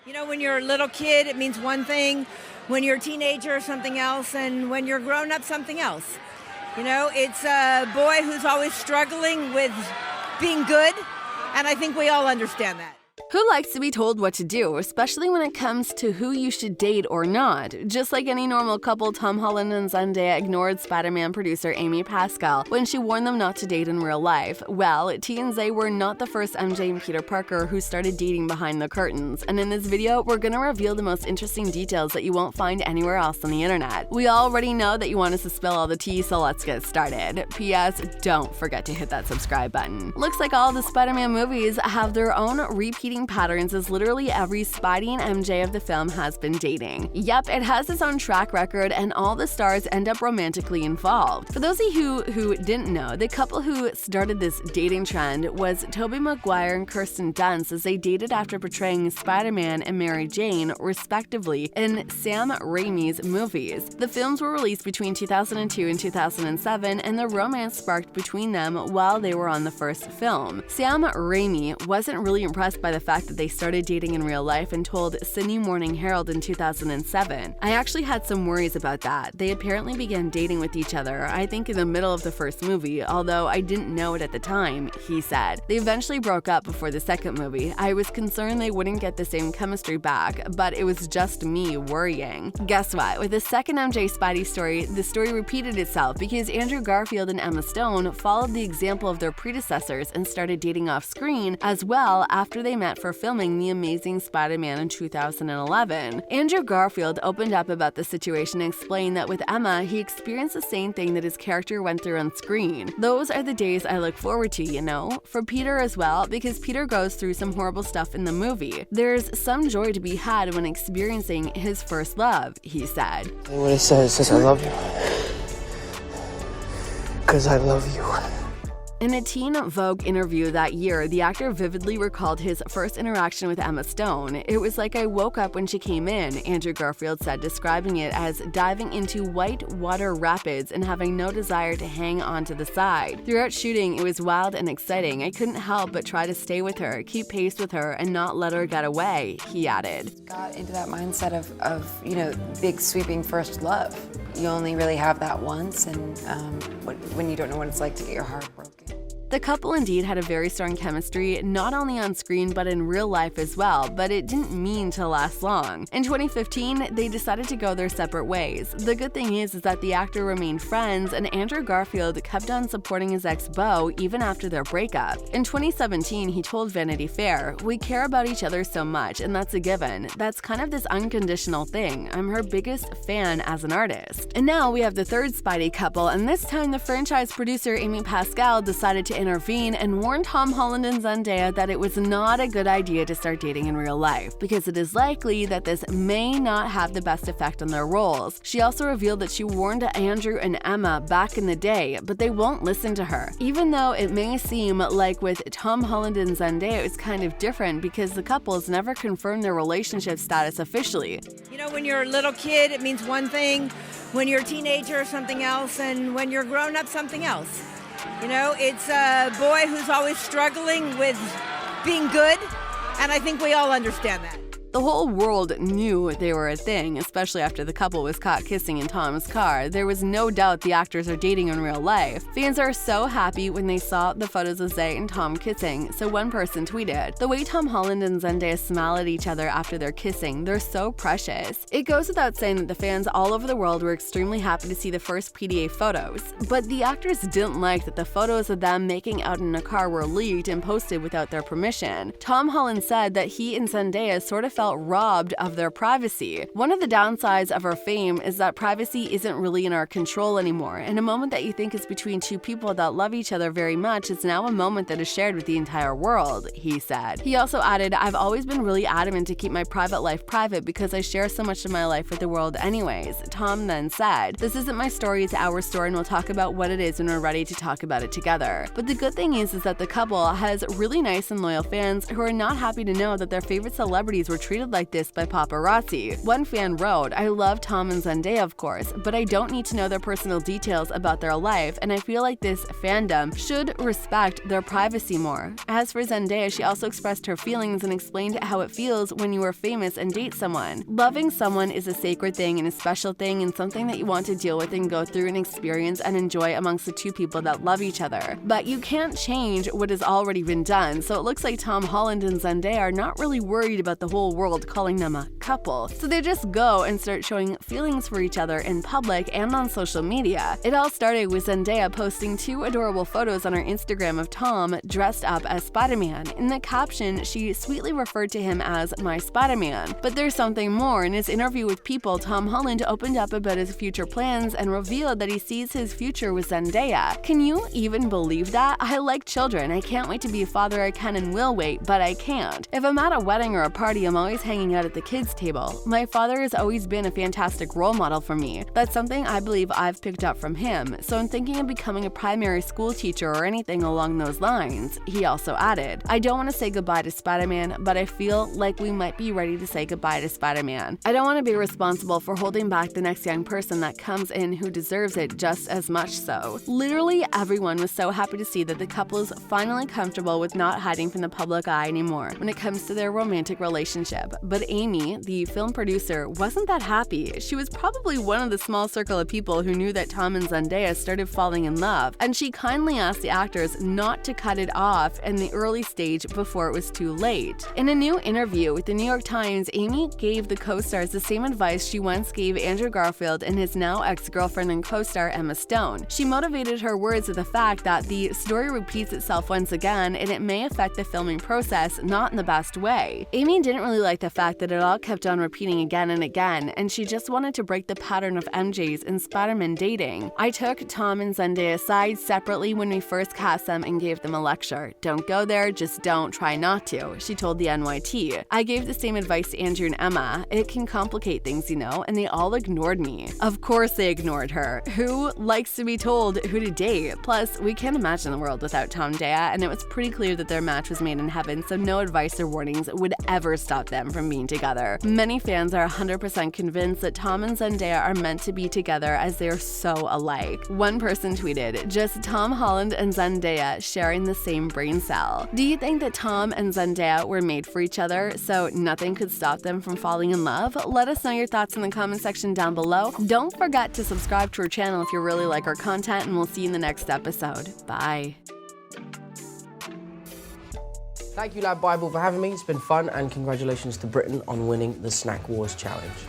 You know, when you're a little kid, it means one thing. When you're a teenager, something else. And when you're grown up, something else. You know, it's a boy who's always struggling with being good. And I think we all understand that. Who likes to be told what to do, especially when it comes to who you should date or not? Just like any normal couple, Tom Holland and Zendaya ignored Spider-Man producer Amy Pascal when she warned them not to date in real life. Well, TMZ were not the first MJ and Peter Parker who started dating behind the curtains, and in this video, we're gonna reveal the most interesting details that you won't find anywhere else on the internet. We already know that you want us to spill all the tea, so let's get started. P.S. Don't forget to hit that subscribe button. Looks like all the Spider-Man movies have their own repeating patterns, as literally every Spidey and MJ of the film has been dating. Yep, it has its own track record, and all the stars end up romantically involved. For those of you who didn't know, the couple who started this dating trend was Tobey Maguire and Kirsten Dunst, as they dated after portraying Spider-Man and Mary Jane, respectively, in Sam Raimi's movies. The films were released between 2002 and 2007, and the romance sparked between them while they were on the first film. Sam Raimi wasn't really impressed by the fact that they started dating in real life and told Sydney Morning Herald in 2007. I actually had some worries about that. They apparently began dating with each other, I think in the middle of the first movie, although I didn't know it at the time, he said. They eventually broke up before the second movie. I was concerned they wouldn't get the same chemistry back, but it was just me worrying. Guess what? With the second MJ Spidey story, the story repeated itself because Andrew Garfield and Emma Stone followed the example of their predecessors and started dating off screen as well after they met for filming The Amazing Spider-Man in 2011. Andrew Garfield opened up about the situation and explained that with Emma, he experienced the same thing that his character went through on screen. Those are the days I look forward to, you know? For Peter as well, because Peter goes through some horrible stuff in the movie. There's some joy to be had when experiencing his first love, he said. What it says I love you. Because I love you. In a Teen Vogue interview that year, the actor vividly recalled his first interaction with Emma Stone. It was like I woke up when she came in, Andrew Garfield said, describing it as diving into white water rapids and having no desire to hang on to the side. Throughout shooting, it was wild and exciting. I couldn't help but try to stay with her, keep pace with her, and not let her get away, he added. Got into that mindset of you know, big sweeping first love. You only really have that once, and when you don't know what it's like to get your heart broken. The couple indeed had a very strong chemistry, not only on screen but in real life as well, but it didn't mean to last long. In 2015, they decided to go their separate ways. The good thing is that the actor remained friends, and Andrew Garfield kept on supporting his ex-beau even after their breakup. In 2017, he told Vanity Fair, "We care about each other so much, and that's a given. That's kind of this unconditional thing. I'm her biggest fan as an artist." And now we have the third Spidey couple, and this time the franchise producer Amy Pascal decided to intervene and warned Tom Holland and Zendaya that it was not a good idea to start dating in real life, because it is likely that this may not have the best effect on their roles. She also revealed that she warned Andrew and Emma back in the day, but they won't listen to her. Even though it may seem like with Tom Holland and Zendaya it's kind of different because the couples never confirmed their relationship status officially. You know, when you're a little kid, it means one thing. When you're a teenager, something else. And when you're grown up, something else. You know, it's a boy who's always struggling with being good, and I think we all understand that. The whole world knew they were a thing, especially after the couple was caught kissing in Tom's car. There was no doubt the actors are dating in real life. Fans are so happy when they saw the photos of Zay and Tom kissing, so one person tweeted, "The way Tom Holland and Zendaya smile at each other after they're kissing, they're so precious." It goes without saying that the fans all over the world were extremely happy to see the first PDA photos, but the actors didn't like that the photos of them making out in a car were leaked and posted without their permission. Tom Holland said that he and Zendaya sort of felt robbed of their privacy. One of the downsides of our fame is that privacy isn't really in our control anymore, and a moment that you think is between two people that love each other very much is now a moment that is shared with the entire world, he said. He also added, "I've always been really adamant to keep my private life private because I share so much of my life with the world anyways." Tom then said, "This isn't my story, it's our story, and we'll talk about what it is when we're ready to talk about it together." But the good thing is that the couple has really nice and loyal fans who are not happy to know that their favorite celebrities were treated like this by paparazzi. One fan wrote, "I love Tom and Zendaya, of course, but I don't need to know their personal details about their life, and I feel like this fandom should respect their privacy more." As for Zendaya, she also expressed her feelings and explained how it feels when you are famous and date someone. Loving someone is a sacred thing and a special thing and something that you want to deal with and go through and experience and enjoy amongst the two people that love each other. But you can't change what has already been done, so it looks like Tom Holland and Zendaya are not really worried about the whole world calling them a couple. So they just go and start showing feelings for each other in public and on social media. It all started with Zendaya posting 2 adorable photos on her Instagram of Tom dressed up as Spider-Man. In the caption, she sweetly referred to him as "my Spider-Man." But there's something more. In his interview with People, Tom Holland opened up about his future plans and revealed that he sees his future with Zendaya. Can you even believe that? "I like children. I can't wait to be a father. I can and will wait, but I can't. If I'm at a wedding or a party, I'm always hanging out at the kids' table. My father has always been a fantastic role model for me. That's something I believe I've picked up from him, so I'm thinking of becoming a primary school teacher or anything along those lines." He also added, "I don't want to say goodbye to Spider-Man, but I feel like we might be ready to say goodbye to Spider-Man. I don't want to be responsible for holding back the next young person that comes in who deserves it just as much so." Literally everyone was so happy to see that the couple is finally comfortable with not hiding from the public eye anymore when it comes to their romantic relationship. But Amy, the film producer, wasn't that happy. She was probably one of the small circle of people who knew that Tom and Zendaya started falling in love, and she kindly asked the actors not to cut it off in the early stage before it was too late. In a new interview with the New York Times, Amy gave the co-stars the same advice she once gave Andrew Garfield and his now ex-girlfriend and co-star Emma Stone. She motivated her words with the fact that the story repeats itself once again and it may affect the filming process not in the best way. Amy didn't really like the fact that it all kept on repeating again and again, and she just wanted to break the pattern of MJ's and Spider-Man dating. "I took Tom and Zendaya aside separately when we first cast them and gave them a lecture. Don't go there, just don't, try not to," she told the NYT. "I gave the same advice to Andrew and Emma. It can complicate things, you know, and they all ignored me." Of course they ignored her. Who likes to be told who to date? Plus, we can't imagine the world without Tom and Zendaya, and it was pretty clear that their match was made in heaven, so no advice or warnings would ever stop them from being together. Many fans are 100% convinced that Tom and Zendaya are meant to be together as they are so alike. One person tweeted, "Just Tom Holland and Zendaya sharing the same brain cell." Do you think that Tom and Zendaya were made for each other, so nothing could stop them from falling in love? Let us know your thoughts in the comment section down below. Don't forget to subscribe to our channel if you really like our content, and we'll see you in the next episode. Bye. Thank you, Lab Bible, for having me. It's been fun, and congratulations to Britain on winning the Snack Wars Challenge.